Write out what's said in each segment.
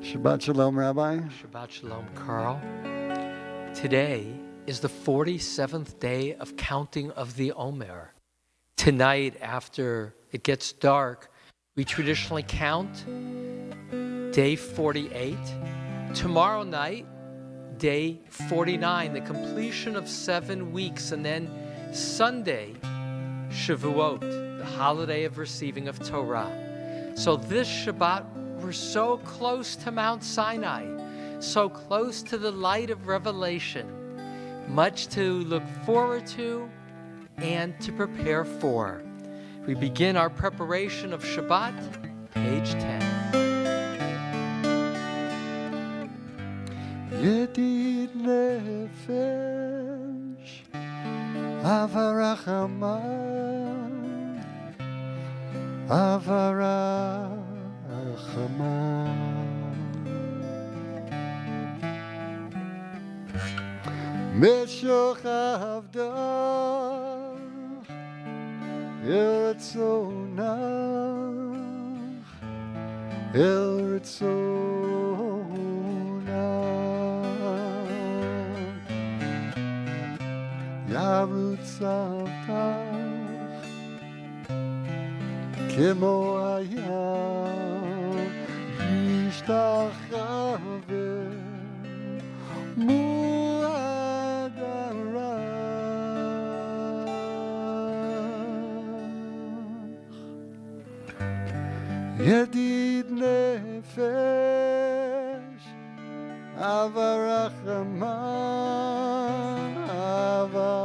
Shabbat Shalom, Rabbi. Shabbat Shalom, Carl. Today is the 47th day of counting of the Omer. Tonight, after it gets dark, we traditionally count day 48. Tomorrow night, day 49, the completion of 7 weeks. And then Sunday, Shavuot, the holiday of receiving of Torah. So this Shabbat, we're so close to Mount Sinai, so close to the light of revelation, much to look forward to and to prepare for. We begin our preparation of Shabbat, page 10. Yedid nefesh avarachama avarachama Meshoch avdach el ritzonach Yarutz avtach kemo hayam yishtachave Yedid nefesh avarachama avarachama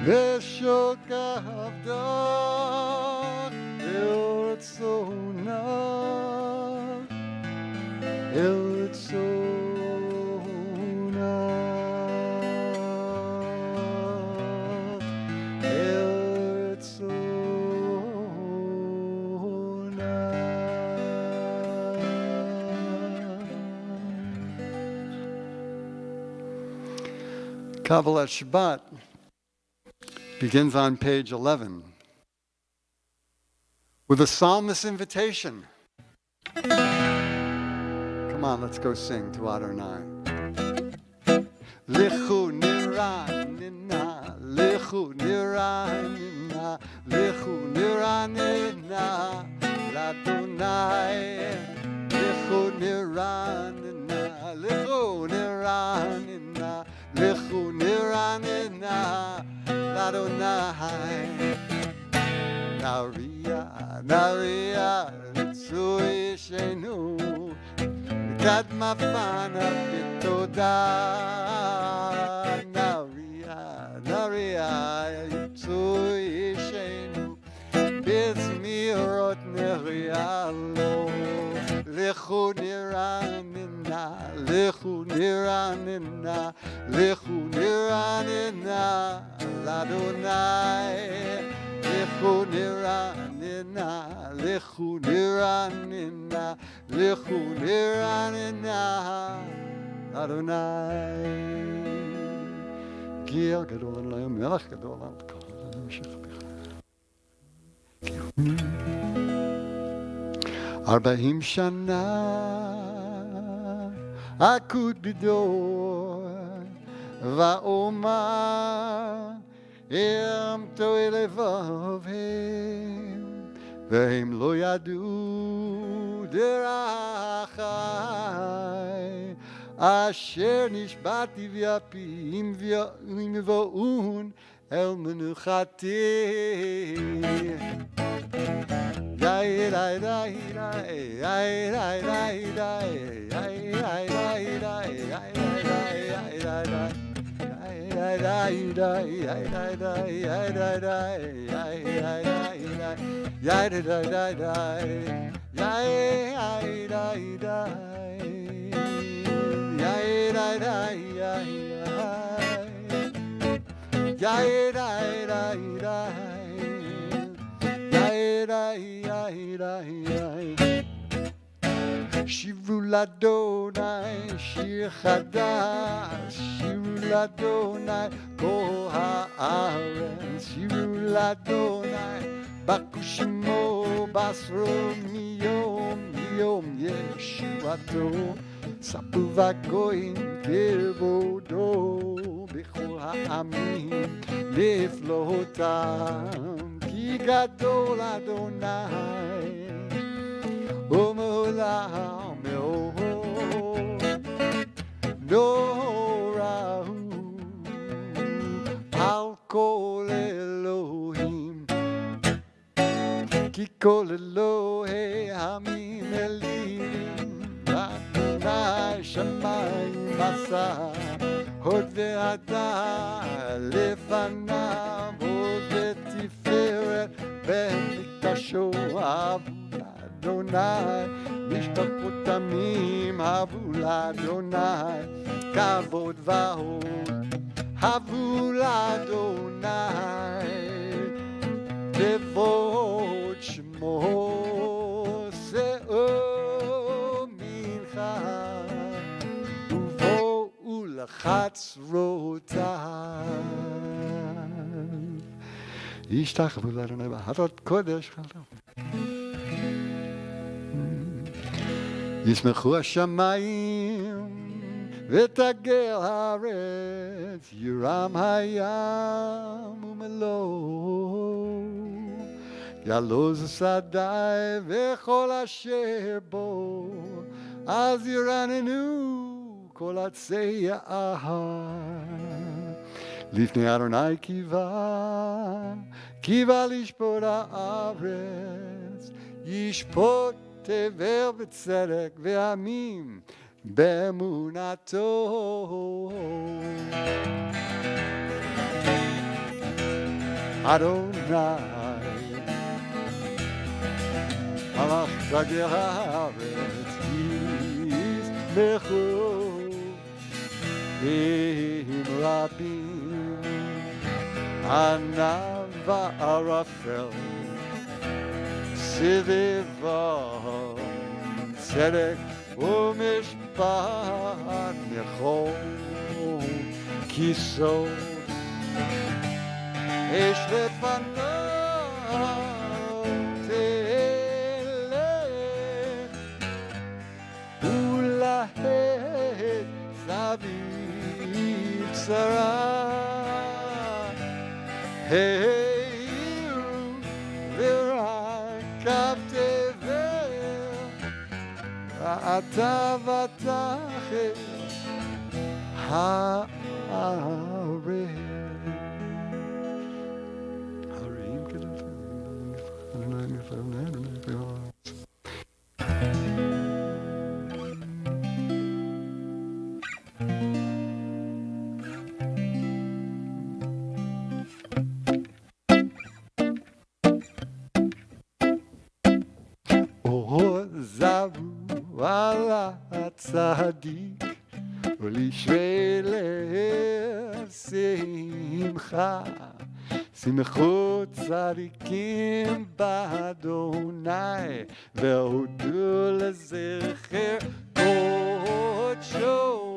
Veshok avdach el ritzonach Kabbalah Shabbat begins on page 11 with a psalmist's invitation. Come on, let's go sing to Adonai. Lichu niranina, lichu niranina, lichu niranina, l'Adonai. Lichu niranina, lichu niranina, lichu niranina, l'Adonai. Naria, naria, tzui shenu, kadma fana bitoda. Naria, naria, tzui shenu, bizmirot nerialo. Lichu niranina, lichu niranina, lichu niranina, l'Adonai. Lichu niranina, lichu niranina, lichu niranina, Adonai. Gir gadol Elohim, melech gadol al kol hamashich b'cha. 40 shana akut bidor va'omar Im to'e levavim והם לא ידעו דרכי, אשר נשבעתי ויפי אם יבואון אל מנוחתי. שירו לאדוני שיר חדש, שירו לאדוני כל הארץ, שירו לאדוני בקו שמו בסרו מיום ליום ישועתו, ספרו וגויים כבודו בכל העמים לפלאותם, כי גדול אדוני ומעולם מאוד נורא הוא על כל אלוהים, כי כל אלוהי עמים אלילים אדוני שמיים עשה, הוד והדר לפניו, הוד ותפארת במקדשו. אדוני משפחות עמים הבו לאדוני, כבוד והוד הבו לאדוני, כבוד שמו שאו מנחה ובואו לחצרותיו. ישתחוו לאדוני באהבת קודש. ישמחו השמיים ותגל הארץ, ירם הים ומלואו, יעלוז השדה וכל אשר בו, אז ירננו כל עצי יער. לפני אדוני קיווה לשפוט הארץ, ישפוט תבל בצדק ועמים באמונתו. אדוני מלך תגל הארץ, ישמחו עם רבים, ענן וערפל סביבם, צדק ומשפט נכון, כיסאות אש לפניו תלך, ולהט סביב צרה, אתה ותחל הארץ. הרים כדלתיים, אדוני מפעמי, אדוני מפעמי. על הצדיק ולשרי לב שמחה, שמחו צדיקים באדוני והודו לזכר קודשו.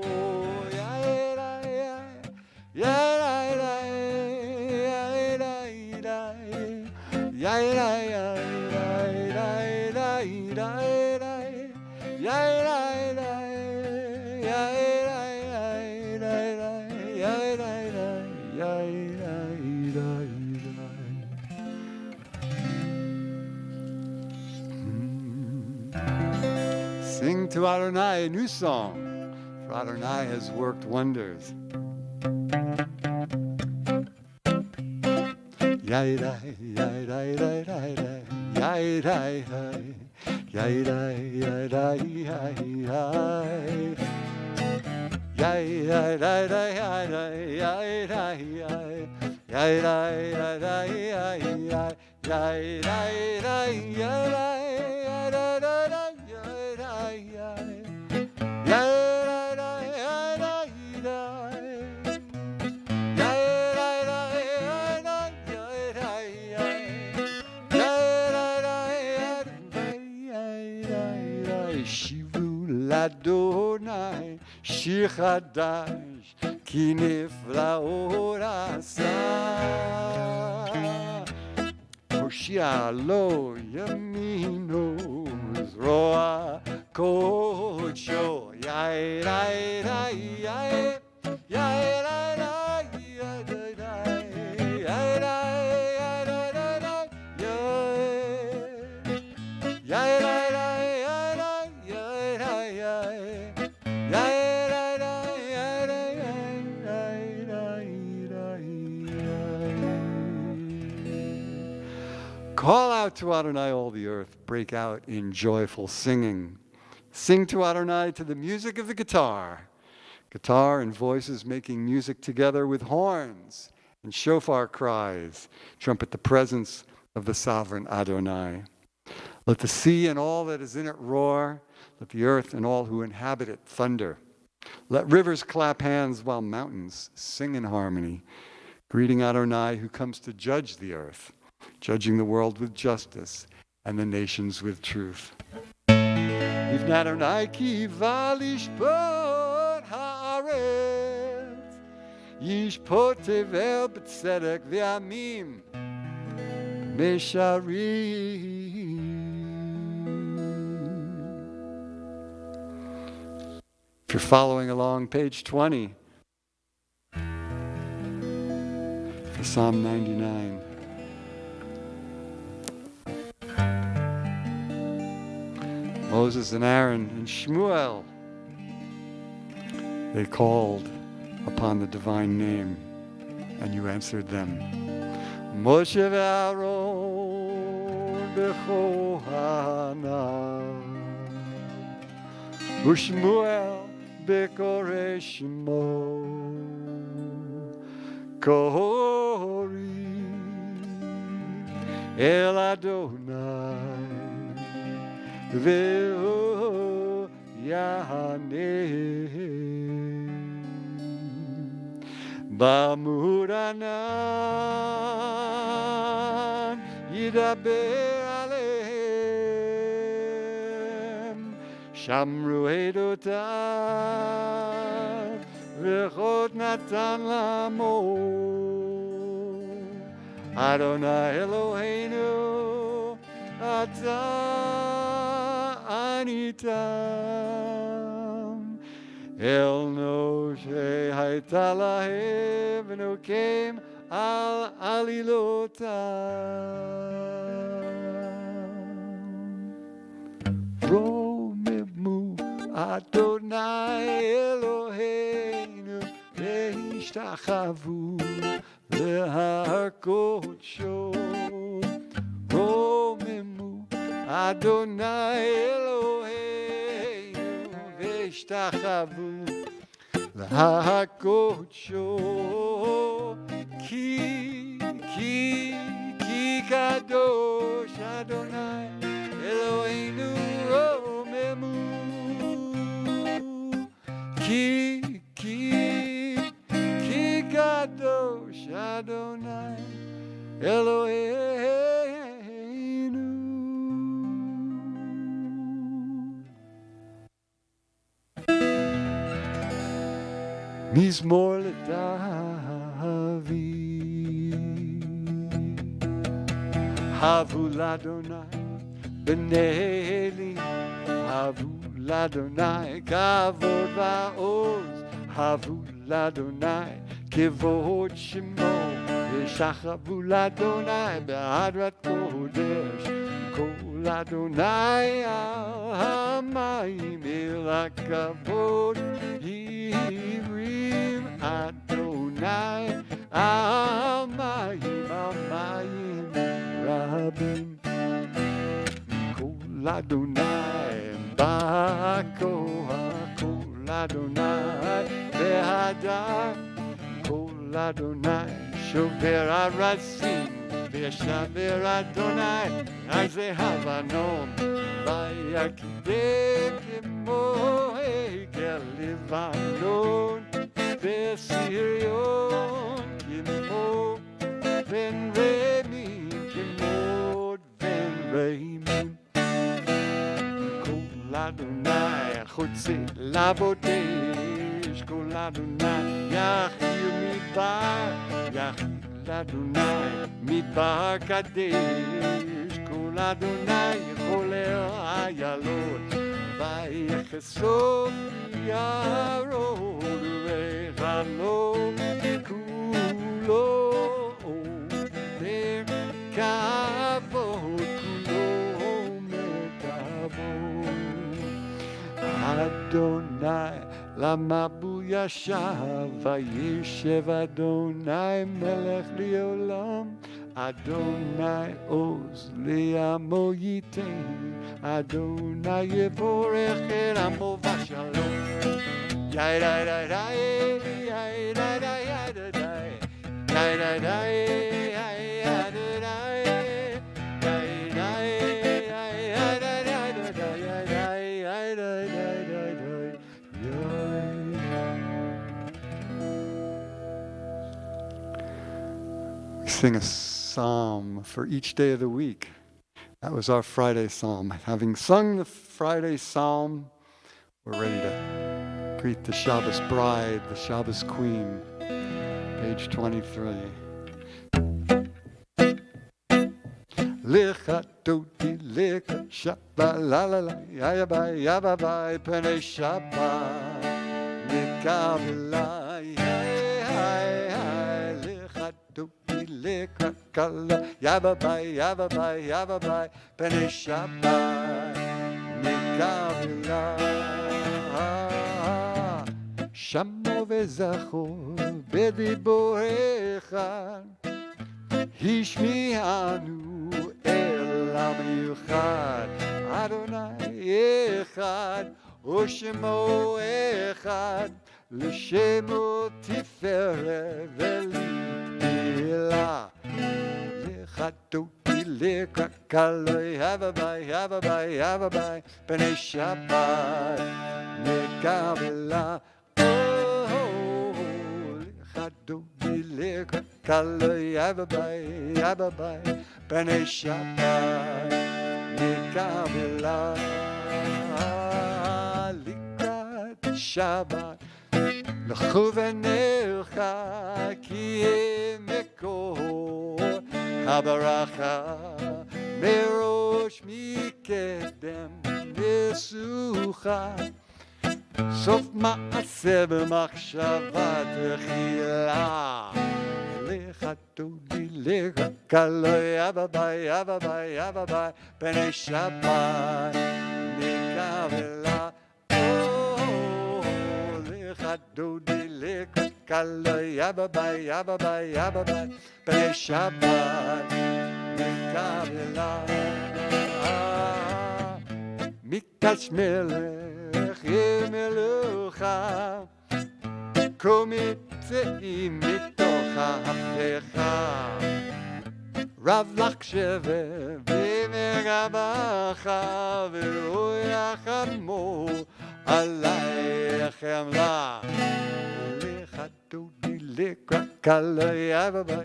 Sing to Adonai a new song, for Adonai has worked wonders. Yai-dai, yai-dai, yai-dai, yai-dai, yai-dai, yai-dai, yai-dai, yai-dai, yai-dai, Adonai, shir chadash, ki niflaot asa. Hoshia lo yamino, zroa kodsho. Yai, yai, yai, yai, yai, Call out to Adonai, all the earth. Break out in joyful singing. Sing to Adonai to the music of the guitar. Guitar and voices making music together with horns and shofar cries. Trumpet the presence of the sovereign Adonai. Let the sea and all that is in it roar. Let the earth and all who inhabit it thunder. Let rivers clap hands while mountains sing in harmony. Greeting Adonai who comes to judge the earth, judging the world with justice and the nations with truth. If Adonai kiva lishpot haaretz, yishpot tevel b'tzedek v'amim mesharim. If you're following along, page 20 for Psalm 99. Moses and Aaron and Shmuel, they called upon the divine name, and you answered them. Moshe ve'Aaron b'Kohana, u'Shmuel b'Korei Shmo, Kori El Adonai Ve'o Yahanem Ba'muranan Yidaber Alehem Shamru Edotav V'chot Natan Lamo Adonai Eloheinu Ata Anitam El Noshe Hayta Lahem V'nokem Al Alilotam Romemu Adonai Eloheinu Ve'ishtachavu Le'har Kodsho Romemu Adonai Eloheinu Ve'ishtachavu Le'har Kodsho Ki Kadosh Adonai Eloheinu Romemu Ki Kadosh Adonai Eloheinu. Mizmor LeDavid Havu l'Adonai B'nei Eli Havu l'Adonai Kavod va'oz Havu l'Adonai Kevod Shemo Yeshachavu l'Adonai Be'adrat Kodesh Kol Adonai al hamayim el hakavod hivrim Adonai al mayim rabim kol Adonai ba'koach kol Adonai behadar kol Adonai shover arasim וישבר אדוני על זהב הנום ויקדם כמו עגל לבנון וסריון כמו בן רמים כמוד בן רמים כל אדוני חוצה לבודש כל אדוני יחיר מדבר יחיר Adonai midbar kadesh kol Adonai choler ayalot vayechesov yarod rechalo kulo merkavot kulo merkavot Adonai Lamabu yashav vayeshev Adonai melech li'olam Adonai oz li'amo yitein Adonai yevorech el amo v'shalom Yai dai dai dai yai dai dai yai dai dai yai dai dai yai dai dai yai dai yai dai dai yai dai dai Sing a psalm for each day of the week. That was our Friday psalm. Having sung the Friday psalm, we're ready to greet the Shabbos bride, the Shabbos queen. Page 23. Lecha dodi lecha shabbat la la la yabai yabai penei shabbat mikavla lecha dodi lecha kala yabai penei shabbat mikavla shamo vezachor bediborecha hishmi'anu המיוחד אדוני אחד ושמו אחד לשמו תפארת ולתהילה לך תותי לך כלוי הווה פני שבת מקבלה לך תותי לך כלוי הווה פני שבת מקבלה לקראת שבת לכוונך כי מקור הברכה מראש מקדם נסוכה סוף מעשה במחשבה תחילה לך תודי לך כלוי הווה פני שבת מקבלה לך תודי לך כלוי הווה פני שבת מקבלה מקדש מלך ימלוכה קומיצאים מתוך ההפכה רב לך שבר במגבך ולא יחמו עלי חמלה לך דודי לקרא כלוי הווה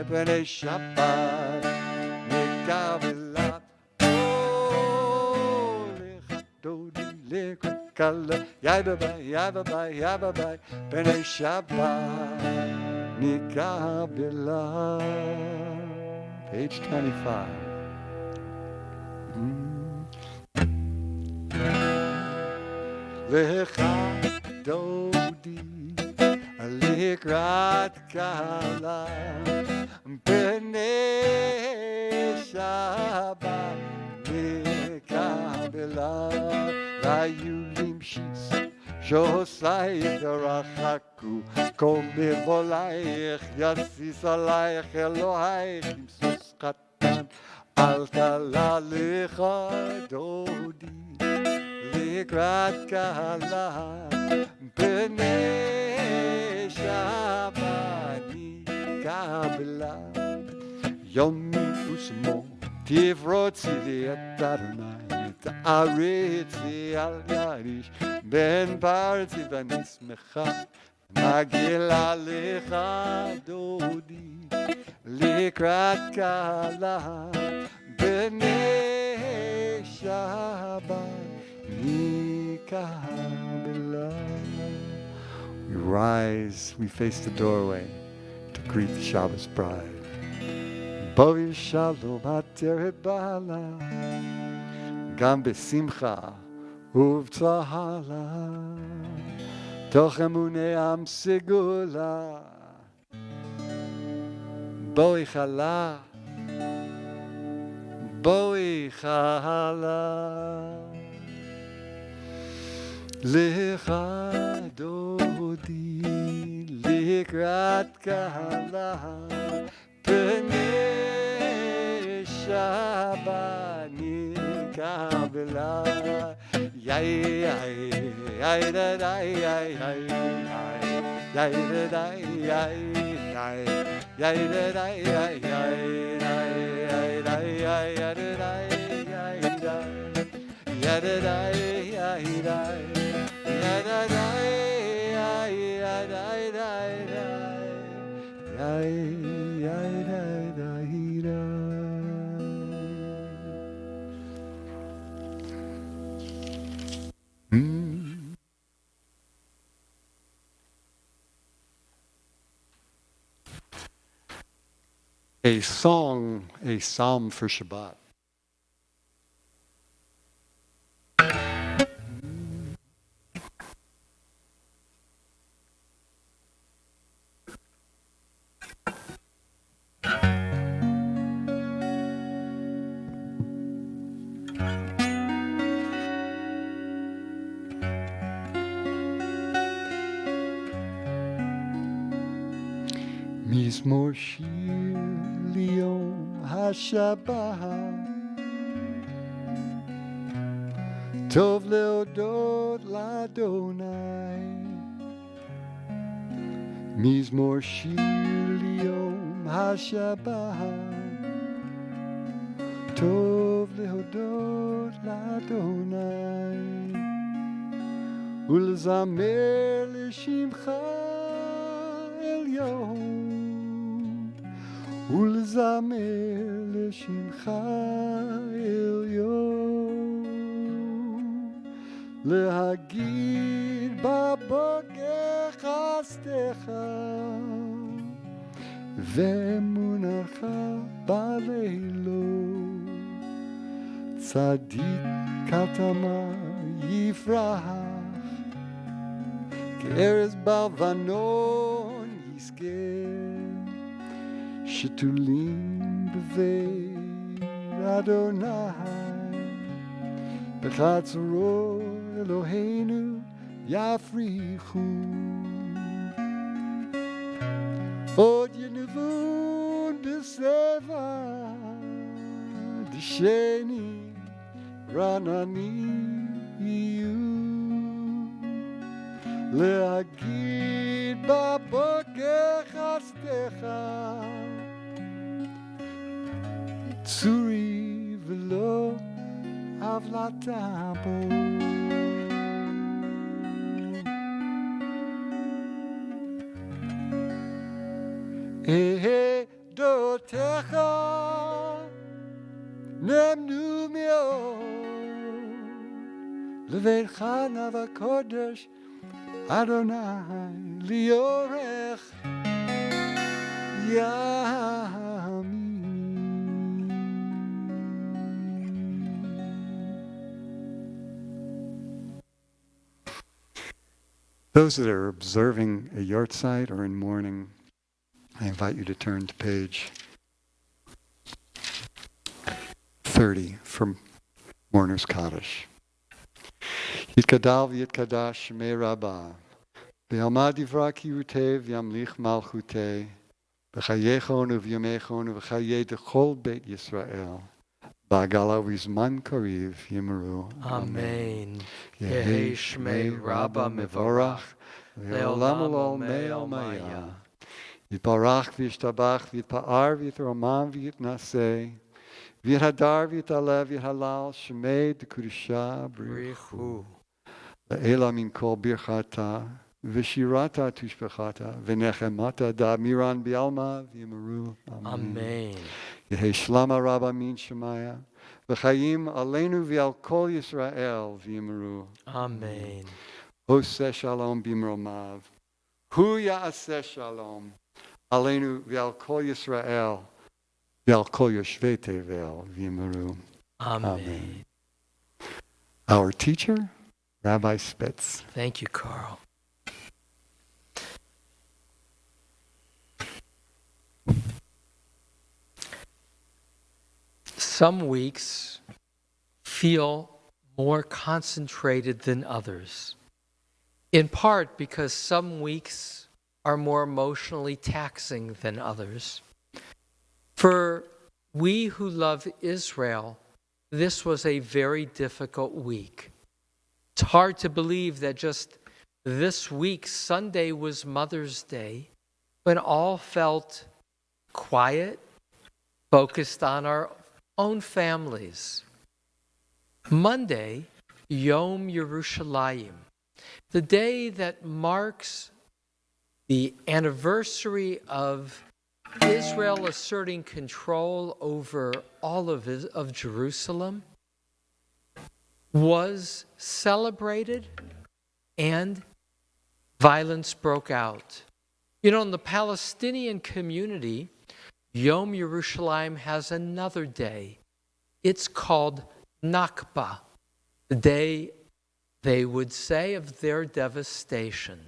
פני שבת מקבלה לך דודי לקרא כלוי הווה פני שבת מקבלה. Page 25. לך דודי לקראת כלה פני שבת היו למשיס, שעושייך רחקו, כל מבולייך יסיס עלייך אלוהיך עם סוס קטן, אל תלה לך דודי, לקראת קהלה, פני שבני קבלה, יומי ושמו תפרוצי לי את אדוני, תעריצי על ידיש, בן פרצי ואני שמחה, מגילה לך דודי, לקראת קהלה, בני שבני קבלה. We rise, we face the doorway to greet the Shabbos bride. בואי שלום עטרת בעלה, גם בשמחה ובצהלה, תוך אמוני עם סגולה. בואי חלה, בואי חלה, לך דודי לקראת קהלה, פני שבני קבלה, יאי יאי יאי דה די יאי יאי יאי דה די יאי יאי יאי דה די יאי יאי יאי דה יאי יאי דה די יאי דה יאי דה די יאי דה יאי דה די יאי דה יאי A song, a psalm for Shabbat. מזמור שיר ליום השבת, טוב להודות לאדוני. מזמור שיר ליום השבת, טוב להודות לאדוני, ולזמר לשמך עליון, ולזמר לשמך עליון, להגיד בבוקר חסדך ואמונתך בלילות, צדיק כתמה יפרח, כארז בלבנון יזכה, שתולים בבית אדוני, בחצרו אלוהינו יפריחו, עוד ינבון בסבע דשני רעננים יהיו, להגיד בבוקר חסדך צורי ולא הבלטה בו. עדותיך נאמנו מאוד, לביתך נא וקודש אדוני ליאורך ימים. Those that are observing a yahrzeit or in mourning, I invite you to turn to page 30 from Mourner's Kaddish. יתגדל ויתקדש שמי רבה. ויאמר דברה קירותי וימליך מלכותי. בחייכון ובימיכון ובחיי דכל בית ישראל. בעגלה ובזמן קריב יאמרו Amen. יהי שמי רבה מבורך. לעולם ולעולמי עולמיה. יתברך וישתבח ויתפאר ויתרומם ויתנשא. ויתהדר ויתעלה ויתהלל שמי דקדושה בריחו. לעילה מן כל ברכתה ושירתה תשבחתה ונחמתה דאמירן בעלמא ויאמרו אמן. Amen. יהי שלמה רבה מן שמיה וחיים עלינו ועל כל ישראל ויאמרו Amen. עושה שלום במרומיו. הוא יעשה שלום עלינו ועל כל ישראל ועל כל יושבי תבל ויאמרו Amen. Our teacher, Rabbi Spitz. Thank you, Carl. Some weeks feel more concentrated than others, in part because some weeks are more emotionally taxing than others. For we who love Israel, this was a very difficult week. It's hard to believe that just this week, Sunday was Mother's Day, when all felt quiet, focused on our own families. Monday, Yom Yerushalayim, the day that marks the anniversary of Israel asserting control over all of Jerusalem, was celebrated and violence broke out. You know, in the Palestinian community, Yom Yerushalayim has another day. It's called Nakba, the day, they would say, of their devastation.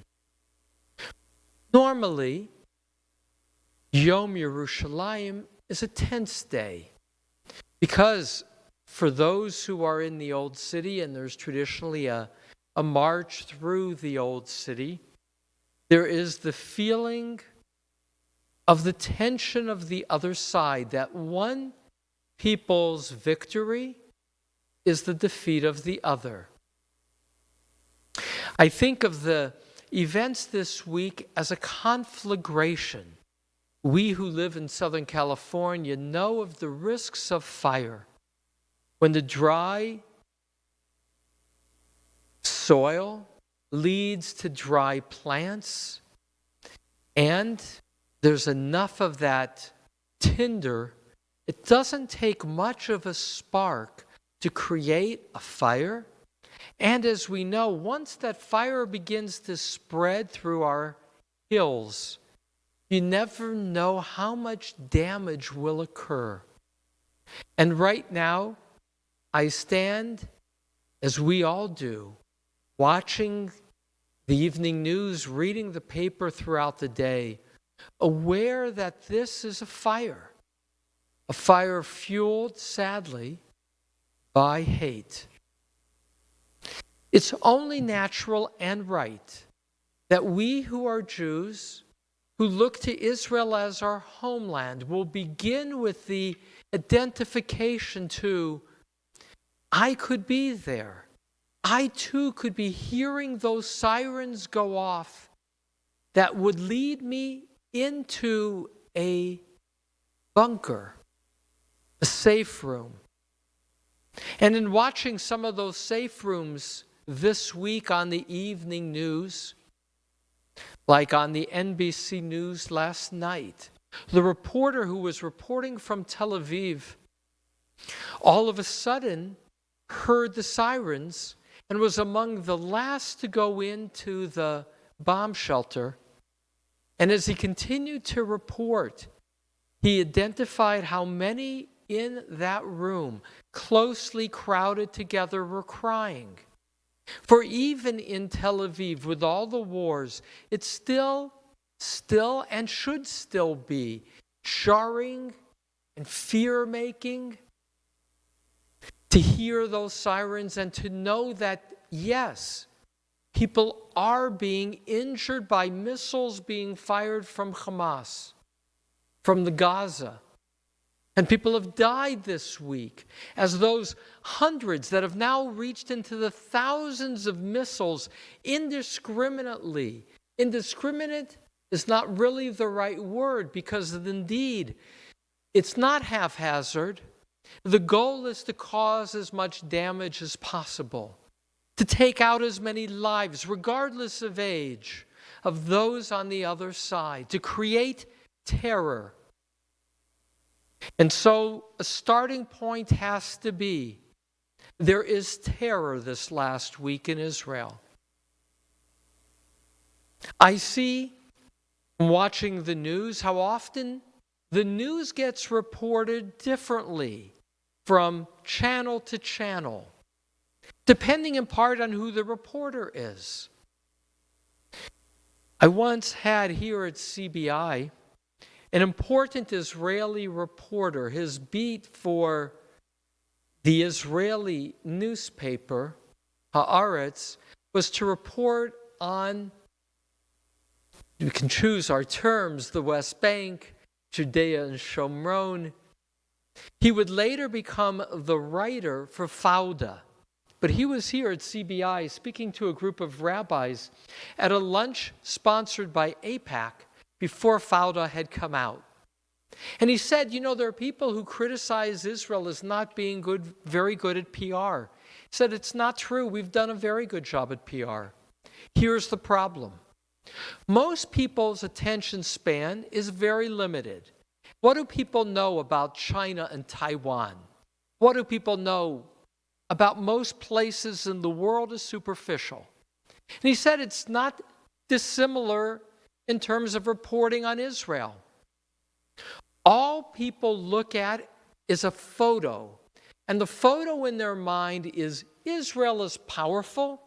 Normally, Yom Yerushalayim is a tense day because for those who are in the Old City, and there's traditionally a march through the Old City, there is the feeling of the tension of the other side, that one people's victory is the defeat of the other. I think of the events this week as a conflagration. We who live in Southern California know of the risks of fire. When the dry soil leads to dry plants, and there's enough of that tinder, it doesn't take much of a spark to create a fire. And as we know, once that fire begins to spread through our hills, you never know how much damage will occur. And right now, I stand, as we all do, watching the evening news, reading the paper throughout the day, aware that this is a fire fueled, sadly, by hate. It's only natural and right that we who are Jews, who look to Israel as our homeland, will begin with the identification to, I could be there. I too could be hearing those sirens go off that would lead me into a bunker, a safe room. And in watching some of those safe rooms this week on the evening news, like on the NBC News last night, the reporter who was reporting from Tel Aviv all of a sudden heard the sirens and was among the last to go into the bomb shelter. And as he continued to report, he identified how many in that room, closely crowded together, were crying. For even in Tel Aviv, with all the wars, it's still and should still be jarring and fear-making to hear those sirens and to know that yes, people are being injured by missiles being fired from Hamas, from the Gaza. And people have died this week as those hundreds that have now reached into the thousands of missiles indiscriminately. Indiscriminate is not really the right word because indeed it's not haphazard. The goal is to cause as much damage as possible, to take out as many lives, regardless of age, of those on the other side, to create terror. And so a starting point has to be, there is terror this last week in Israel. I see, watching the news, how often the news gets reported differently from channel to channel, depending in part on who the reporter is. I once had here at CBI an important Israeli reporter. His beat for the Israeli newspaper, Haaretz, was to report on, we can choose our terms, the West Bank, Judea and Shomron. He would later become the writer for Fauda. But he was here at CBI speaking to a group of rabbis at a lunch sponsored by AIPAC before Fauda had come out. And he said, there are people who criticize Israel as not being very good at PR. He said, it's not true. We've done a very good job at PR. Here's the problem. Most people's attention span is very limited. What do people know about China and Taiwan? What do people know about most places in the world is superficial. And he said it's not dissimilar in terms of reporting on Israel. All people look at is a photo, and the photo in their mind is Israel is powerful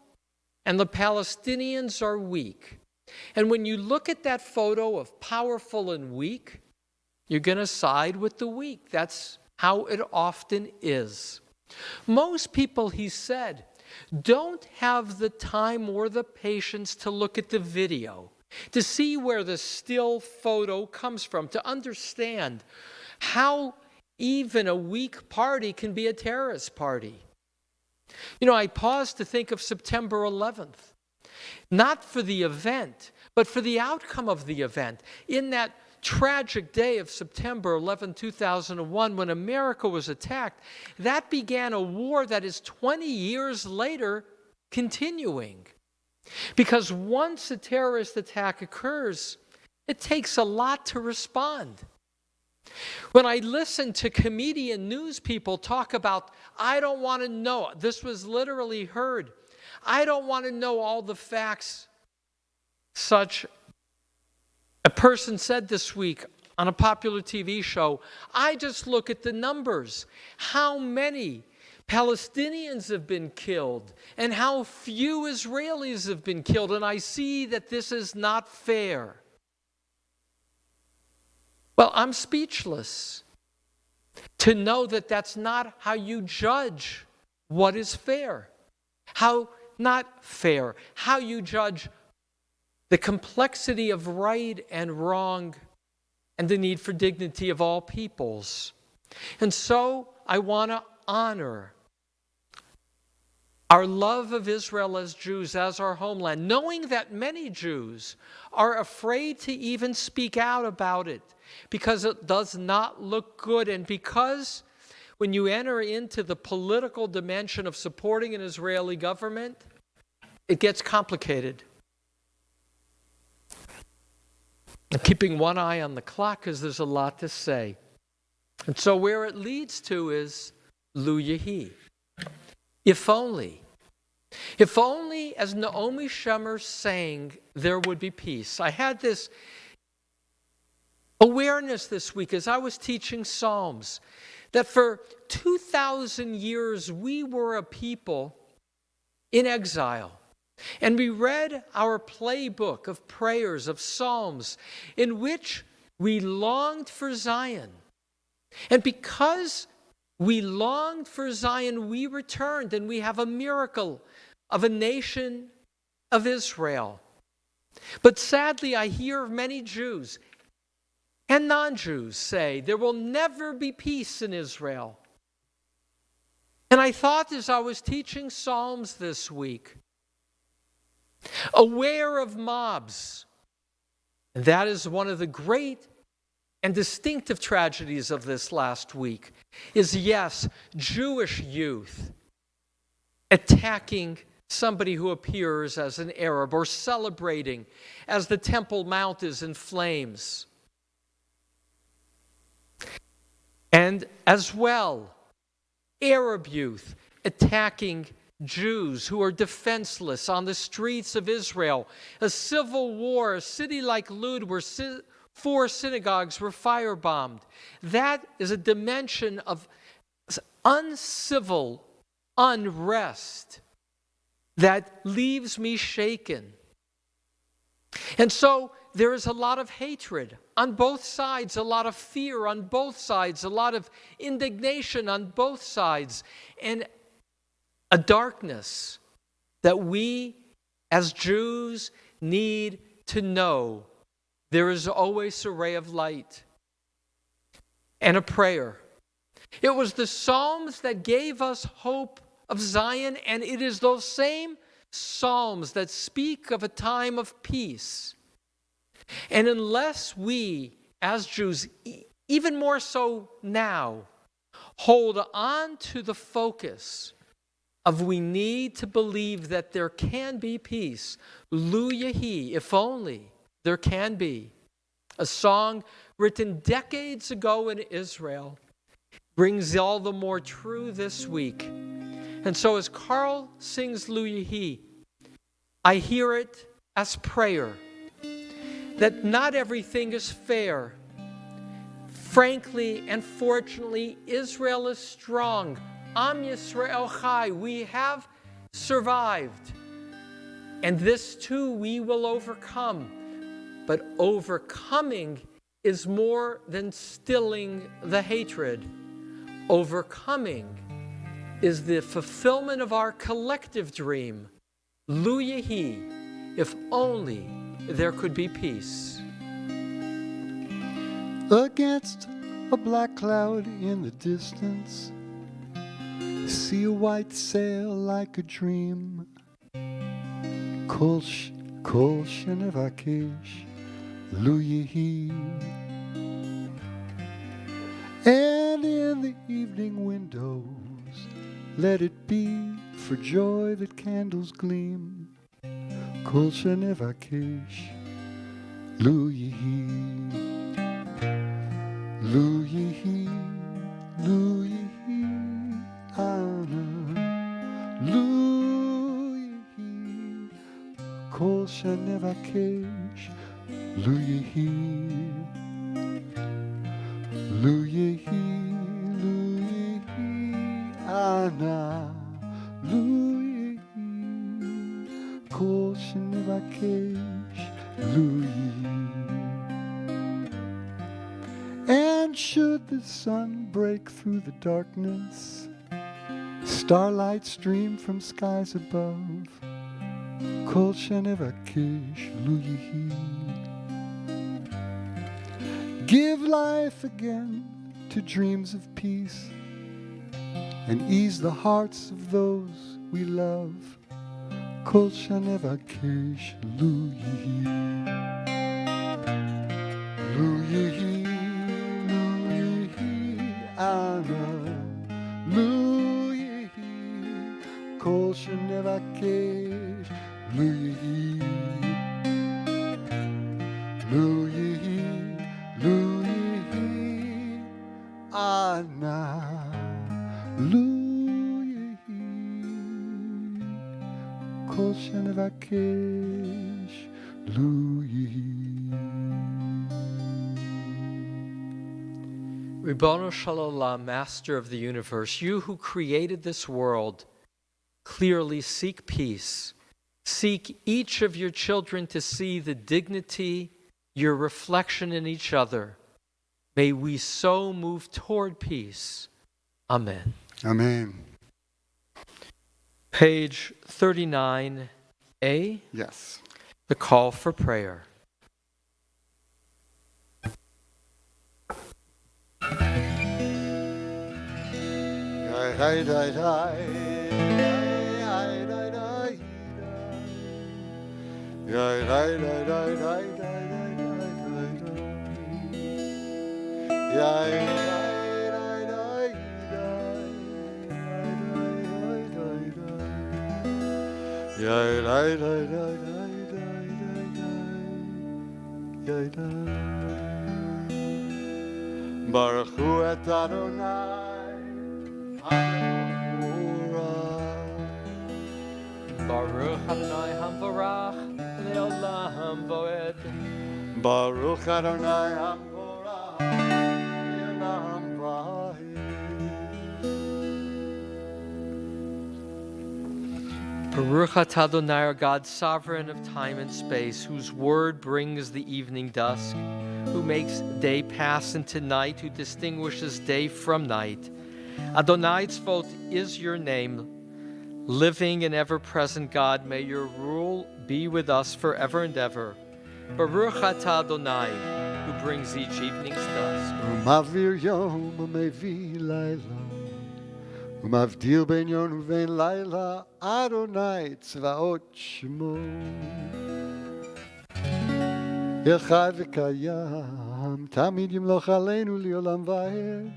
and the Palestinians are weak. And when you look at that photo of powerful and weak, you're going to side with the weak. That's how it often is. Most people, he said, don't have the time or the patience to look at the video, to see where the still photo comes from, to understand how even a weak party can be a terrorist party. I paused to think of September 11th, not for the event, but for the outcome of the event. In that tragic day of September 11, 2001, when America was attacked, that began a war that is 20 years later continuing. Because once a terrorist attack occurs, it takes a lot to respond. When I listen to comedian news people talk about, I don't want to know, this was literally heard, I don't want to know all the facts. Such a person said this week on a popular TV show, I just look at the numbers. How many Palestinians have been killed and how few Israelis have been killed, and I see that this is not fair. Well, I'm speechless to know that that's not how you judge what is fair. How not fair. How you judge the complexity of right and wrong and the need for dignity of all peoples. And so I want to honor our love of Israel as Jews, as our homeland, knowing that many Jews are afraid to even speak out about it because it does not look good, and because when you enter into the political dimension of supporting an Israeli government, it gets complicated. I'm keeping one eye on the clock because there's a lot to say. And so where it leads to is Lu Yehi. If only, as Naomi Shemer sang, there would be peace. I had this awareness this week as I was teaching Psalms, that for 2,000 years we were a people in exile. And we read our playbook of prayers, of Psalms, in which we longed for Zion. And because we longed for Zion, we returned, and we have a miracle of a nation of Israel. But sadly, I hear of many Jews and non-Jews say there will never be peace in Israel. And I thought as I was teaching Psalms this week, aware of mobs, and that is one of the great and distinctive tragedies of this last week, is yes, Jewish youth attacking somebody who appears as an Arab or celebrating as the Temple Mount is in flames. And as well, Arab youth attacking Jews who are defenseless on the streets of Israel. A civil war, a city like Lud where 4 synagogues were firebombed. That is a dimension of uncivil unrest that leaves me shaken. And so there is a lot of hatred on both sides, a lot of fear on both sides, a lot of indignation on both sides, and a darkness that we as Jews need to know there is always a ray of light and a prayer. It was the Psalms that gave us hope of Zion, and it is those same Psalms that speak of a time of peace. And unless we, as Jews, even more so now, hold on to the focus of we need to believe that there can be peace, Lu Yehi, if only there can be. A song written decades ago in Israel brings all the more true this week. And so as Carl sings Lu Yehi, I hear it as prayer, that not everything is fair. Frankly and fortunately, Israel is strong. Am Yisrael Chai, we have survived. And this too we will overcome. But overcoming is more than stilling the hatred. Overcoming is the fulfillment of our collective dream. Lu Yehi, if only there could be peace. Against a black cloud in the distance, see a white sail like a dream. Kol shenevakesh, Lu Yehi. And in the evening windows, let it be for joy that candles gleam. Kol shenevakesh, Lu Yehi. Lu Yehi, Lu Yehi, Ana. Lu Yehi, Kol shenevakesh, Lu Yehi. Lu Yehi, Lu Yehi, Ana. Lu Yehi, Kol shenevakesh, Lu Yehi. And should the sun break through the darkness, starlight stream from skies above, Kol shenevakesh, Lu Yehi. Give life again to dreams of peace and ease the hearts of those we love. Kol shenevakesh, Lu Yehi. Lu Yehi, Lu Yehi, Ana. Lu Yehi, Kol shenevakesh, Lu Yehi. Lu Yehi, Lu Yehi, Ana. Lu Yehi, Kol shenevakesh, Lu Yehi. Ribono Shel Olam, Master of the universe, you who created this world, clearly seek peace. Seek each of your children to see the dignity, your reflection in each other. May we so move toward peace. Amen. Amen. Page 39A, Yes. the call for prayer. Baruch Hu et Adonai, Baruch Adonai Hamvarach Leolam Voed. Baruch Adonai Hamvorach Le'olam Va'ed. Baruch atah Adonai, our God, sovereign of time and space, whose word brings the evening dusk, who makes day pass into night, who distinguishes day from night. Adonai Tzvot is your name. Living and ever-present God, may your rule be with us forever and ever. Baruch atah Adonai, who brings each evening's dusk. Umavir yom umevi laila, umavdil ben yom uven laila, Adonai tzvaot shemo. Echad v'kayam, tamid yimloch aleinu li'olam va'ed.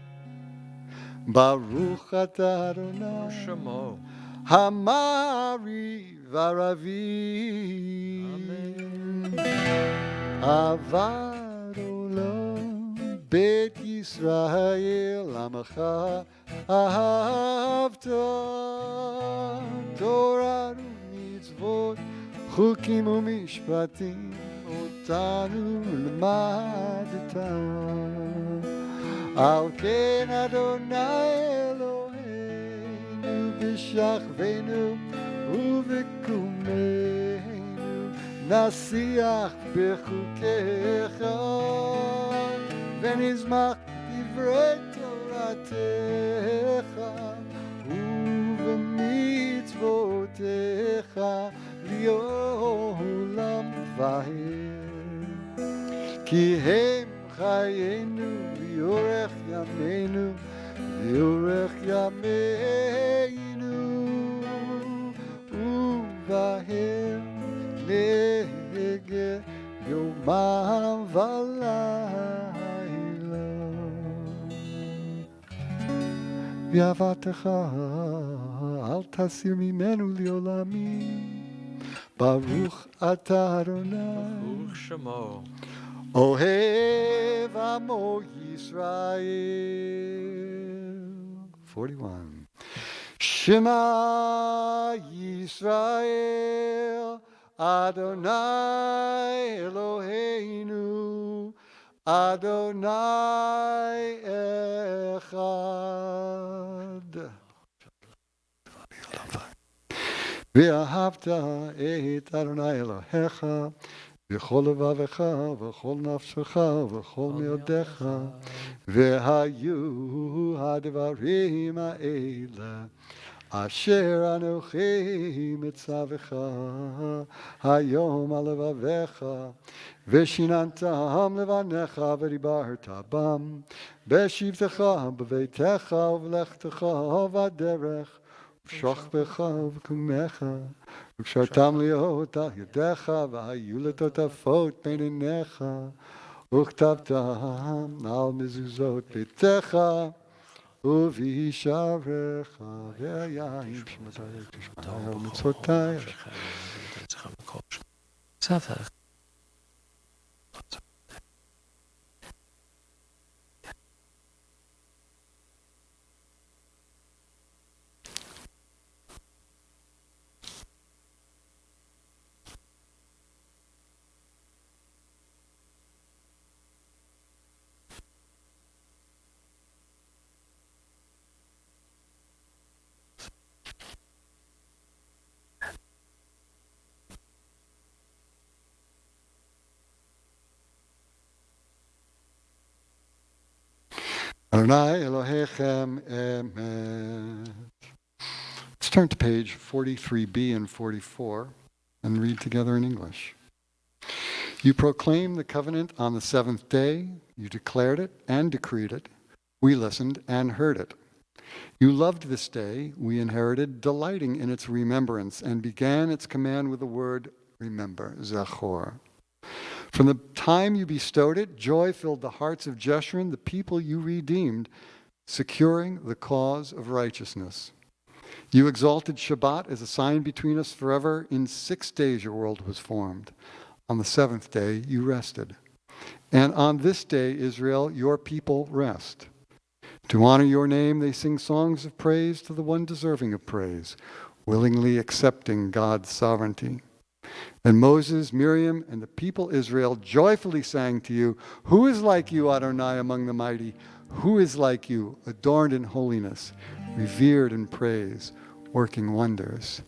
Baruch atah Adonai, Shemo. Hamari v'aravi. Amen. Avad olam bet Yisrael amacha ahavta Torah u'mitzvot chukim u'mishpatim otanu l'madta Al ken Adonai Eloheinu b'shachvenu u'v'kumeinu nasiach b'chukecha ונזמח דברי תורתך ובמצוותיך לעולם ועד. כי הם חיינו ויארך ימינו ויארך ימינו ובהם נגד יומם ולילה. ואהבתך אל תסיר ממנו לעולמי. ברוך אתה אדוני Baruch Shemo. אוהב עמו ישראל. 41. שמע ישראל אדוני אלוהינו Adonai Echad. ואהבת את אדוני אלוהיך בכל לבבך ובכל נפשך ובכל מאודיך והיו הדברים האלה אשר אנוכי מצווך היום על לבביך ושיננתם לבניך ודיברת בם בשבתך בביתך ובלכתך בדרך ובשוכבך ובקומך וקשרתם להיות על ידיך והיו לטוטפות בין עיניך וכתבתם על מזוזות ביתך ובישעריך והיין תשמע מצוותייך. אדוני אלוהיכם אמת. turn to page 43b and 44 and read together in English. You proclaimed the covenant on the seventh day. You declared it and decreed it. We listened and heard it. You loved this day. We inherited, delighting in its remembrance, and began its command with the word remember, zachor. From the time you bestowed it, joy filled the hearts of Jeshurun, the people you redeemed, securing the cause of righteousness. You exalted Shabbat as a sign between us forever. In 6 days your world was formed. On the seventh day you rested. And on this day, Israel, your people rest. To honor your name, they sing songs of praise to the one deserving of praise, willingly accepting God's sovereignty. And Moses, Miriam, and the people Israel joyfully sang to you, "Who is like you, Adonai, among the mighty? Who is like you, adorned in holiness, revered in praise, working wonders?"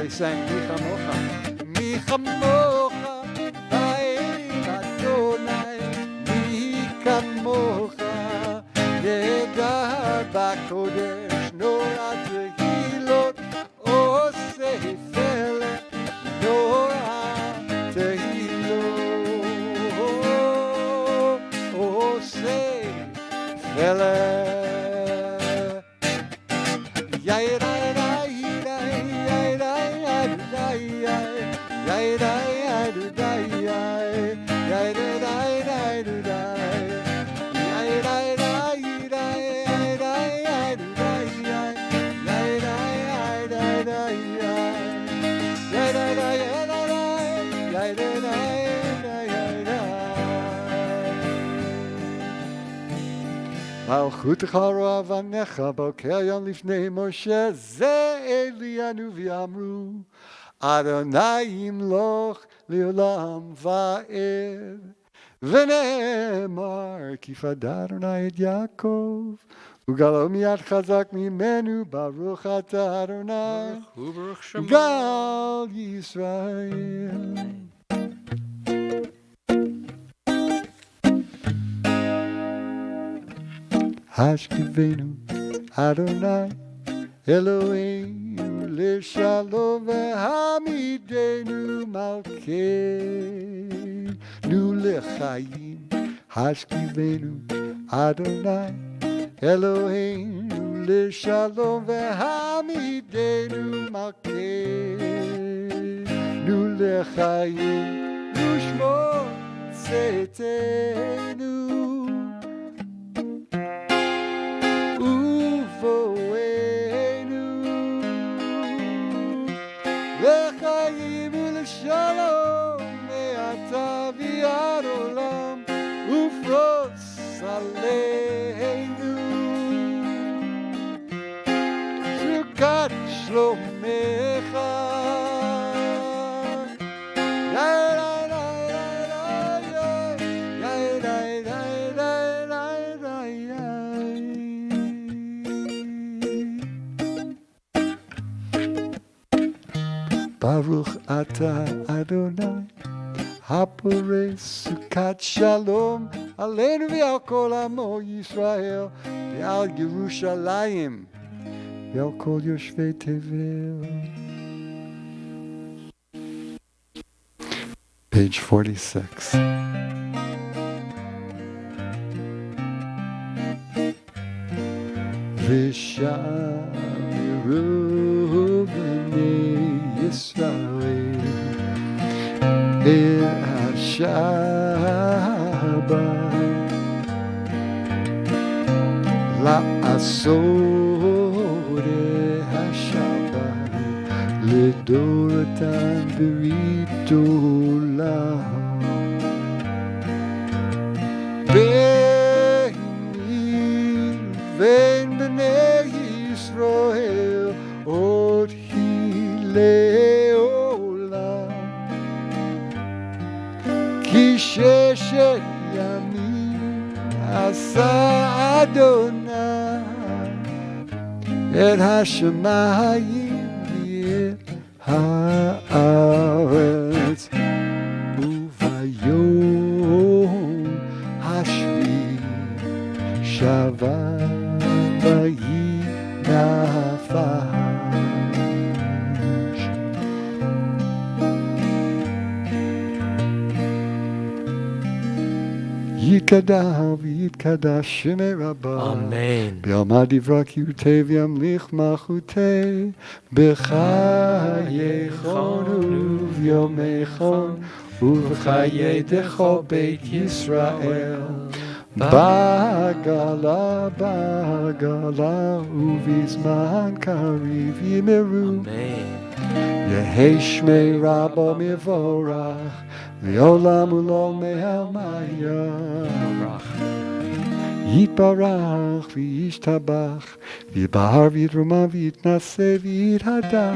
They sang, Mi chamocha, Ha'elim Adonai, Mi kamocha, Nehedar b'kodesh, Norah tehilot, Osei feleh, Norah tehilot, Osei feleh. מלכותך רוע בניך בוקר יום לפני משה זה אלינו ואמרו אדוני ימלוך לעולם ועד ונאמר כי פדה אדוני את יעקב וגאלו מיד חזק ממנו ברוך אתה אדוני גאל ישראל. השכיבנו אדוני אלוהינו לשלום והעמידנו מלכנו לחיים. השכיבנו אדוני אלוהינו לשלום והעמידנו מלכנו לחיים. ושמור צאתנו לחיים ולשלום מעתה ועד עולם ופרוס עלינו סוכת שלומך. ברוך אתה אדוני הפורש סוכת שלום עלינו ועל כל עמו ישראל ועל ירושלים ועל כל יושבי תבל. Page 46. ושמרו בני ישראל אל השבת לעשות את השבת לדורותיהם ברית עולם. ביני ובין בני ישראל עוד היא לעולם כי ששת ימים עשה אדוני את השמיים ואת הארץ, וביום השביעי שבת ויהי נפש. יתקדש ויתקדש שם רבי, Amen. בעלמא דברכיותי וימליך מלכותי, בחייכון וביומייכון ובחיי דכל בית ישראל, בעגלה בעגלה ובזמן קריב יאמרו, Amen. יהי שמי רבו מבורך לעולם ולעולמי עלמיא. יתברך וישתבח ויתבהר ויתרומם ויתנשא ויתהדר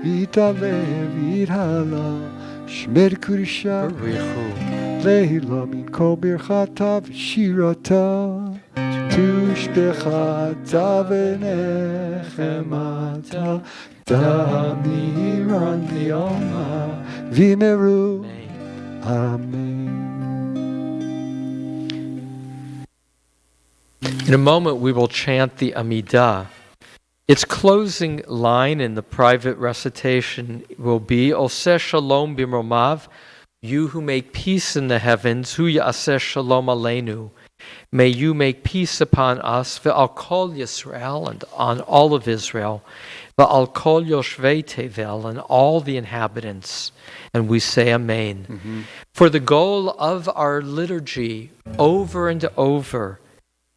ויתעלה ויתעלה שמר קודשה לעילא מן כל ברכתה ושירתה תושבחתה ונחמתה תמירן ביומא ויאמרו אמן. In a moment, we will chant the Amidah. Its closing line in the private recitation will be, Oseh Shalom Bimromav, you who make peace in the heavens, Hu Ya'aseh Shalom Aleinu. May you make peace upon us, Ve'al Kol Yisrael, and on all of Israel, Ve'al Kol Yoshvei Tevel, and all the inhabitants. And we say Amen. Mm-hmm. For the goal of our liturgy, over and over,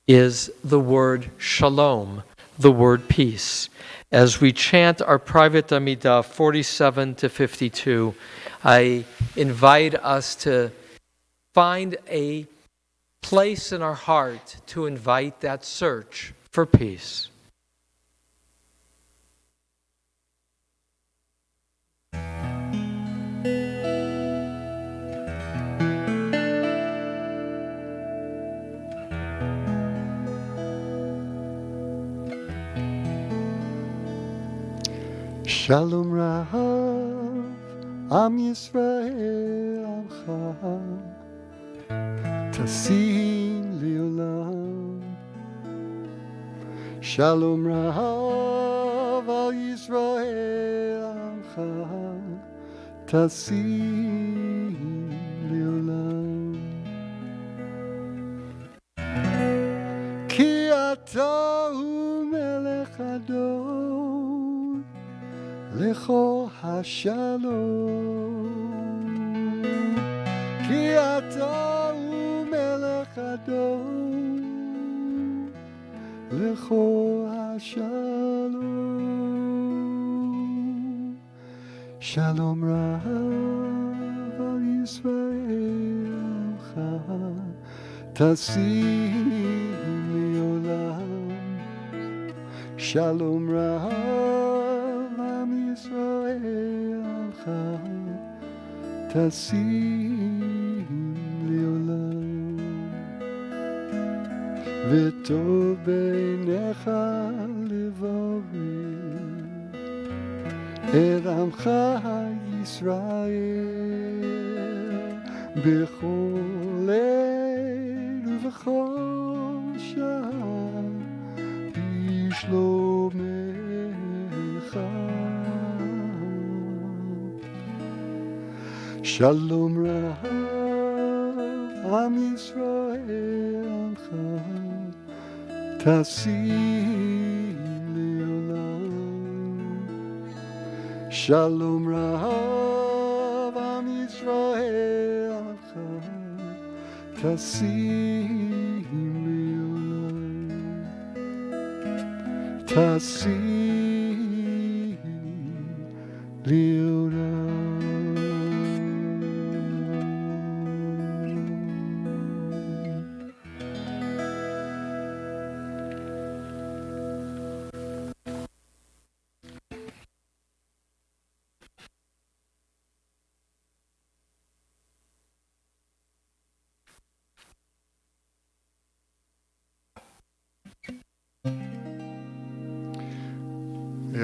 is the word shalom, the word peace. As we chant our private Amidah 47 to 52, I invite us to find a place in our heart to invite that search for peace. Shalom Rav, Am Yisrael Amcha, Tasim Leolam. Shalom Rav, Al Yisrael Amcha, Tasim Leolam. Ki ata hu melech adon, Lecho hashalom, ki ata hu melech adon, Lecho hashalom. Shalom Rav al Yisrael Amcha, Tasim leolam. Shalom Rav am Yisrael Amcha, Tasim leolam. V'tov beinecha levarim et amcha Yisrael b'chol עת ובכל שעה בשלומך. שלום רב עם ישראל עמך, תשים לעולם. שלום רב עם ישראל עמך, תשים לעולם. תשים לעולם.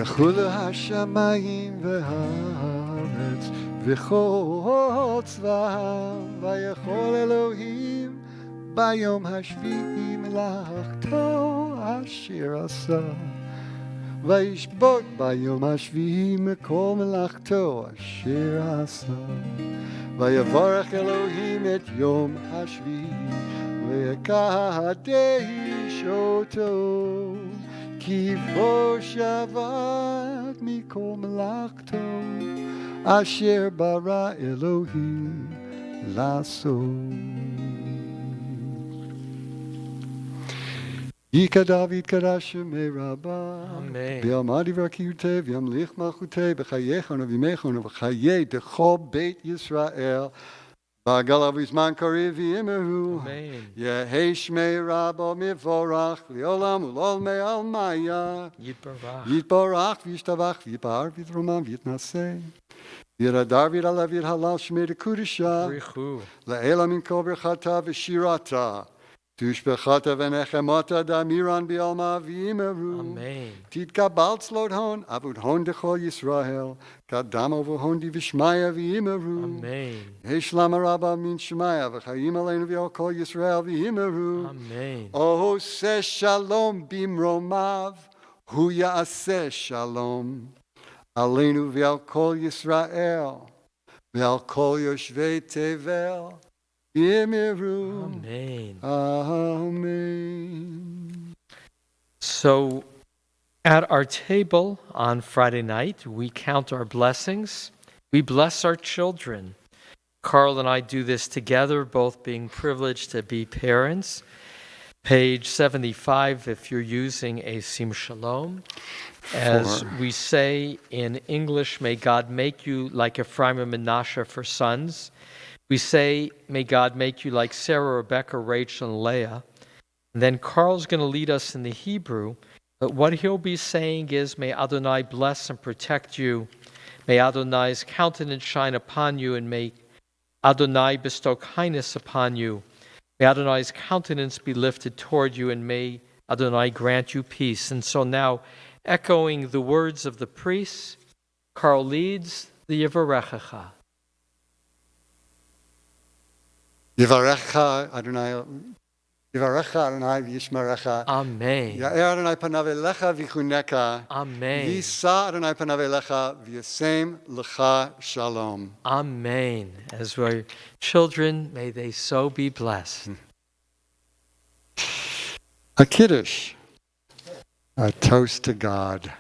יכולו השמיים והארץ וכל צבאם, ויכול אלוהים ביום השביעי מלאכתו אשר עשה, וישבות ביום השביעי מכל מלאכתו אשר עשה, ויברך אלוהים את יום השביעי ויקדש אותו, כי בו שבת מכל מלאכתו אשר ברא אלוהים לעשות. יקדש ויתקדש שמי רבה, ביאמר דברי קיוטה וימליך מלכותה בחייכם ובימיכם ובחיי דכל בית ישראל, בעגלה בזמן קריב ויאמרו, יהי שמי רבו מבורך לעולם ולעולמי עלמיא, יתברך וישתבח ויתפאר ויתרומם ויתנשא, וירדר ויתעלה ויתהלל שמי דקודשה, לעילא מן כל ברכתה ושירתה, תושבחתה ונחמתה דמירן בעלמא ויאמרו, תתקבל צלות הון עבוד הון דכל ישראל, קדם ובהון דבשמיא ויאמרו, השלמה רבה מן שמיא וחיים עלינו ועל כל ישראל ויאמרו, עושה שלום במרומיו, הוא יעשה שלום עלינו ועל כל ישראל ועל כל יושבי תבל. Amen. Amen. So, at our table on Friday night, we count our blessings. We bless our children. Carl and I do this together, both being privileged to be parents. Page 75, if you're using a Sim Shalom. As we say in English, may God make you like Ephraim and Manasseh for sons. We say, may God make you like Sarah, Rebecca, Rachel, and Leah. And then Carl's going to lead us in the Hebrew. But what he'll be saying is, may Adonai bless and protect you. May Adonai's countenance shine upon you, and may Adonai bestow kindness upon you. May Adonai's countenance be lifted toward you, and may Adonai grant you peace. And so now, echoing the words of the priests, Carl leads the Yevarechecha. Yivarecha Adonai v'yishmerecha. Amen. Ya'er Adonai panav elecha v'chuneka. Amen. Yisa Adonai panav elecha v'yasem lecha shalom. Amen. As our children, may they so be blessed. A kiddush, a toast to God.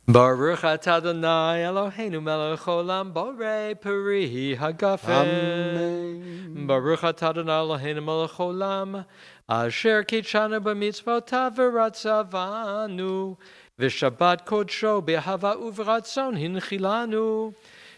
Baruch atah Adonai Eloheinu melech olam borei peri hagafen. Baruch atah Adonai Eloheinu melech olam asher kitshanu b'mitzvotav v'ratzavanu v'shabbat kodsho b'ahava uv'ratzon hinchilanu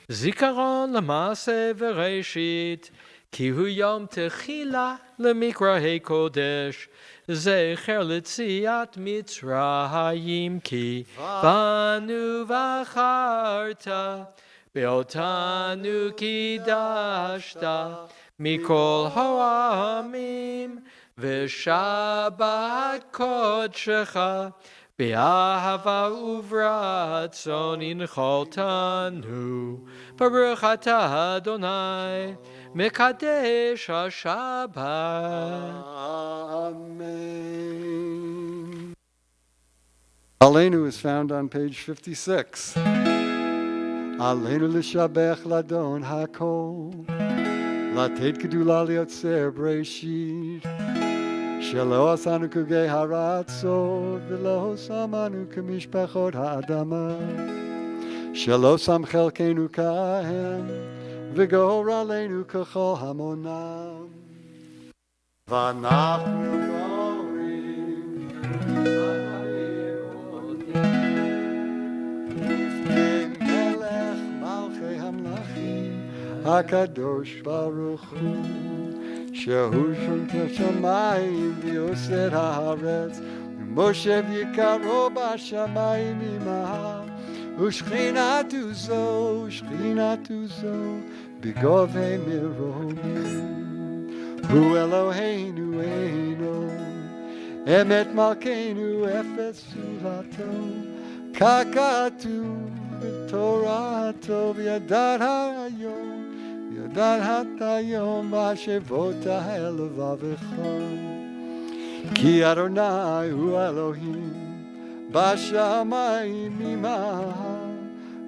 zikaron l'maaseh v'reishit ki hu yom techila l'mikrahei kodesh Zecher l'tziat Mitzrayim ki banu v'acharta be'otanu kidashta mikol ha'amim v'shabbat kodshecha be'ahava uvratzon incholtanu Baruch atah Adonai Mekadesh HaShabbat. Amen. Aleinu is found on page 56. Aleinu l'shabech ladon hakol, latet gedula liotzer breshit, shelo asanu kugei haratzot, v'lo samanu k'mishpachot ha'adama, shelo sam chelkenu kahem, וגאור עלינו ככל המונם ואנחנו גורים לפני מלך מלכי המלכים הקדוש ברוך הוא שהוא שולט השמיים ועושה את הארץ ומושב יקרו בשמיים עמהם ושכינתו זו בגובה מרומים הוא אלוהינו אינו אמת מלכנו אפס זולתו, ככתוב בתורתו, וידעת היום והשבות אל לבבך. כי אדוני הוא אלוהים בשמיים ממעל,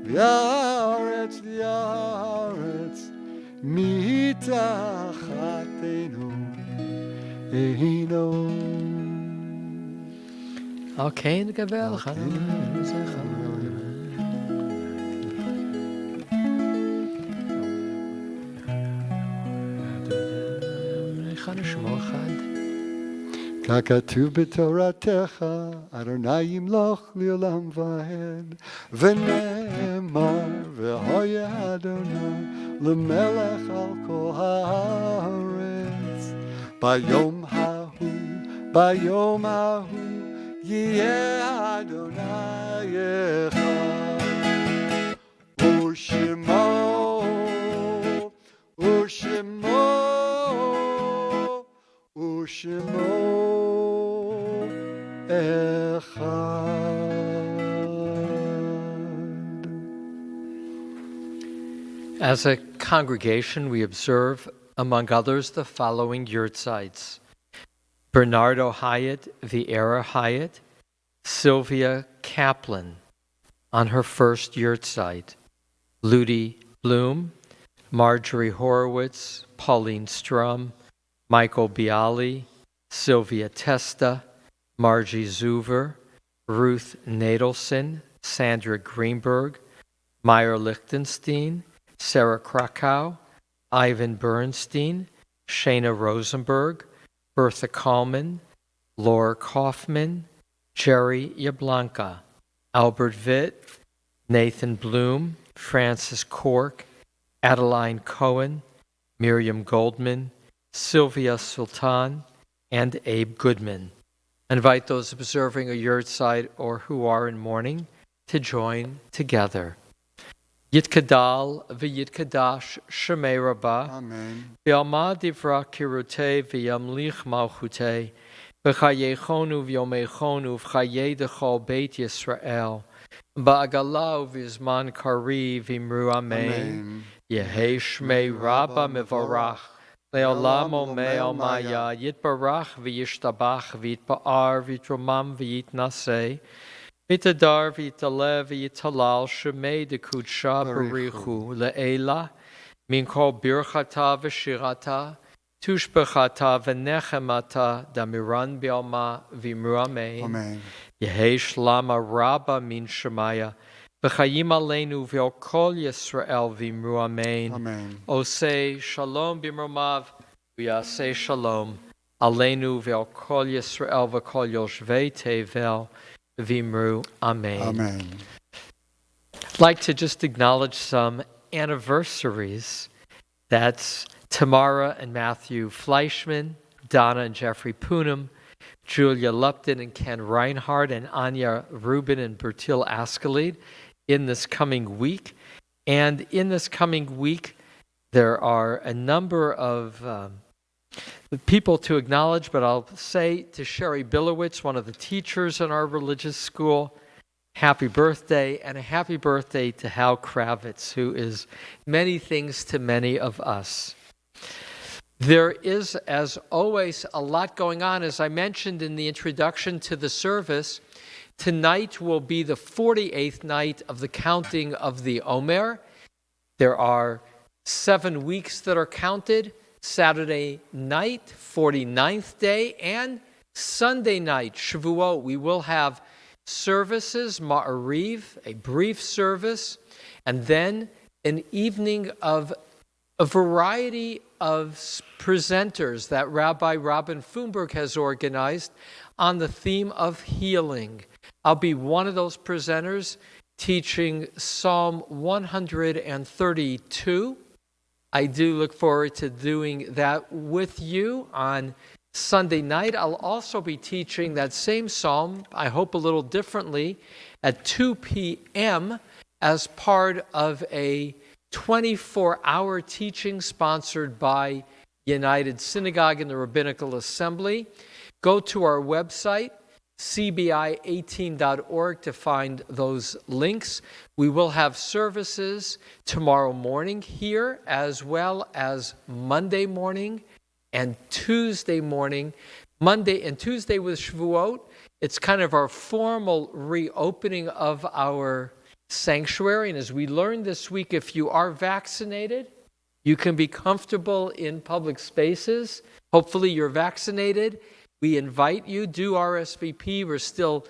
והארץ מתחתנו אינו. אוקיי, נקבל לך. נשמע אחד. ככתוב בתורתך, אדוני ימלוך לעולם ועד, ונאמר, והיה אדוני למלך על כל הארץ. ביום ההוא, יהיה אדוני אחד, ושמו אחד. As a congregation, we observe, among others, the following yurtzites: Bernardo Hyatt, Vieira Hyatt, Sylvia Kaplan on her first yurtzeit, Ludi Bloom, Marjorie Horowitz, Pauline Strum, Michael Bialy, Sylvia Testa, Margie Zuver, Ruth Nadelson, Sandra Greenberg, Meyer Lichtenstein, Sarah Krakow, Ivan Bernstein, Shana Rosenberg, Bertha Kallman, Laura Kaufman, Jerry Yablanka, Albert Witt, Nathan Bloom, Francis Cork, Adeline Cohen, Miriam Goldman, Sylvia Sultan, and Abe Goodman. I invite those observing a yurtzeit or who are in mourning to join together. Yitkadal v'yitkadash shemei Rabba, Amen. v'yalma divra kirutei v'yamlich malchutei, v'chayechonu v'yomechonu v'chayei dechol beit Yisrael, ba'agala v'zman kari v'imru amen. Yehei shmei Rabba mevorach, le'olam omei omaya, yitbarach v'yishtabach v'yitpa'ar v'yitromam v'yitnaseh, v'yitadar v'yitalev v'yitalal shemei dekudsha barichu le'ela, min kol birchata v'shirata, tushbechata v'nechemata, damiran b'alma v'imru amen. Amen. Yehei shlama Rabba min shemaya, v'chayim aleinu v'al kol Yisrael v'imru amen. Amen. Osei shalom b'mromav v'yasei shalom aleinu v'al kol Yisrael v'kol yoshvei tevel v'imru amen. Amen. I'd like to just acknowledge some anniversaries. That's Tamara and Matthew Fleischman, Donna and Jeffrey Poonam, Julia Lupton and Ken Reinhardt, and Anya Rubin and Bertil Askelid in this coming week. And in this coming week, there are a number of people to acknowledge, but I'll say to Sherry Billowitz, one of the teachers in our religious school, happy birthday, and a happy birthday to Hal Kravitz, who is many things to many of us. There is, as always, a lot going on. As I mentioned in the introduction to the service, tonight will be the 48th night of the counting of the Omer. There are 7 weeks that are counted: Saturday night, 49th day, and Sunday night, Shavuot. We will have services, Ma'ariv, a brief service, and then an evening of a variety of presenters that Rabbi Robin Funberg has organized on the theme of healing. I'll be one of those presenters teaching Psalm 132. I do look forward to doing that with you on Sunday night. I'll also be teaching that same psalm, I hope a little differently, at 2 p.m. as part of a 24-hour teaching sponsored by United Synagogue and the Rabbinical Assembly. Go to our website, cbi18.org, to find those links. We will have services tomorrow morning here, as well as Monday morning and Tuesday morning. Monday and Tuesday with Shavuot, it's kind of our formal reopening of our sanctuary. And as we learned this week, if you are vaccinated, you can be comfortable in public spaces. Hopefully you're vaccinated. We invite you, do RSVP. We're still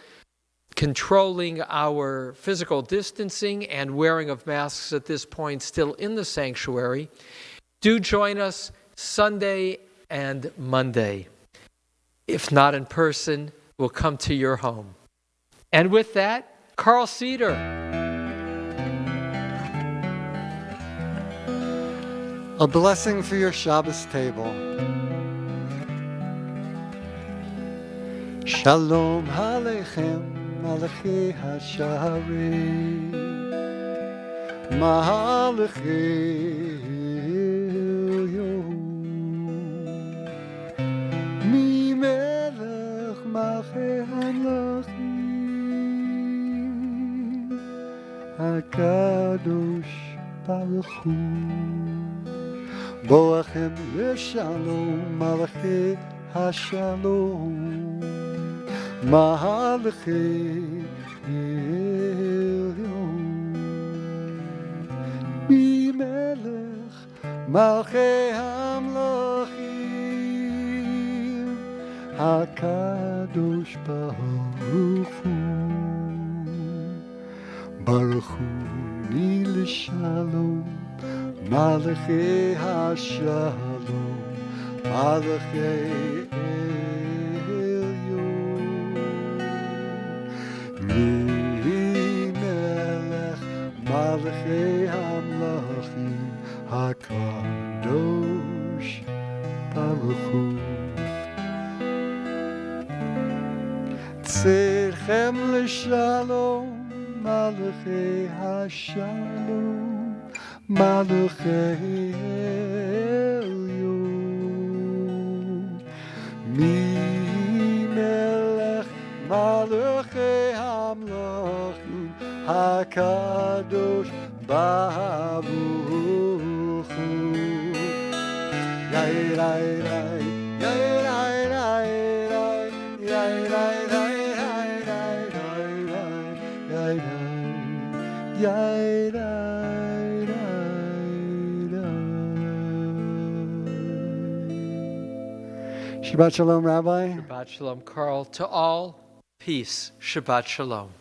controlling our physical distancing and wearing of masks at this point, still in the sanctuary. Do join us Sunday and Monday. If not in person, we'll come to your home. And with that, Carl Cedar. A blessing for your Shabbos table. Shalom Aleichem, Malachei HaShaarei, Malachei Elyon, Mimelech Malchei HaMelachim, HaKadosh Baruch Hu, Boachem Leshalom, Malachei HaShalom, Malachei Elyon, Mimelech Malchei HaMelachim, HaKadosh Baruch Hu, Baruch Hu Ni L'Shalom, Malachei HaShalom, Malachei Malachei HaMelachim, HaKadosh Baruch Hu. Tzedchem l'shalom, Malachei HaShalom, Malachei Elyon, Mimelech Malachei HaMelachim, HaKadosh Baruch Hu. Yai rai rai, yai rai rai rai, yai rai rai rai rai rai rai, yai rai, yai rai rai rai. Shabbat Shalom, Rabbi. Shabbat Shalom, Carl. To all, peace. Shabbat Shalom.